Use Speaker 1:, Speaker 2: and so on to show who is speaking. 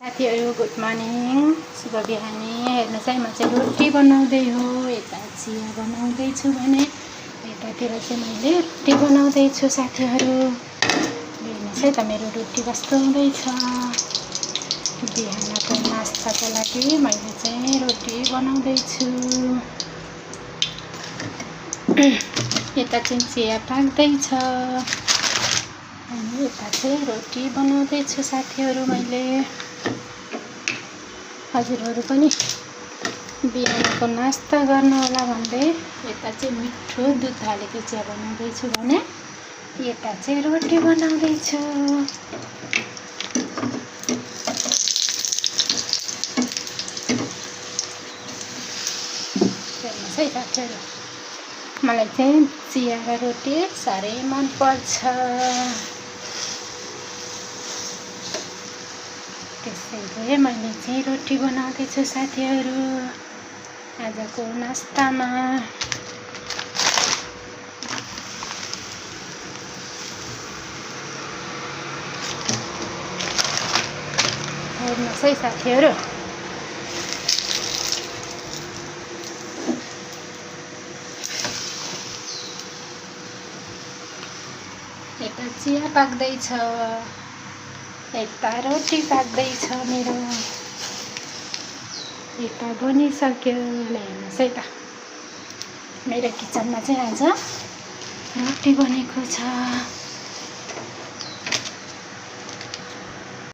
Speaker 1: साथीहरु good morning, शुभ बिहानी। हेर्नुहोस् है, म चाहिँ रोटी बनाउँदै हो। यता चिया बनाउँदै छु भने यतातिर चाहिँ मैले रोटी बनाउँदै छु साथीहरु। हेर्नुहोस् है त, मेरो रोटी कस्तो हुँदैछ। बिहानको नास्ताको लागि मैले चाहिँ रोटी बनाउँदै छु। यता चाहिँ चिया पाक्दैछ अनि यता चाहिँ रोटी बनाउँदै छु साथीहरु मैले। हजुरहरु पनि बिहानको नास्ता गर्नु होला भन्दै यता चाहिँ मिठो दुध हालेको चिया बनाउँदै छु भने यता चाहिँ रोटी बनाउँदै छु। हेर्नुहोस् है साथीहरु, मलाई चाहिँ चिया र रोटी साह्रै मन पर्छ। त्यसैले मैले चाहिँ रोटी बनाउँदै छु साथीहरु आजको नास्तामा। हेर्नुहोस् है साथीहरु, यता चिया पाक्दैछ, यता रोटी पाक्दैछ मेरो। यता बनिसक्यो। हेर्नुहोस् है त, मेरो किचनमा चाहिँ आज रोटी बनेको छ।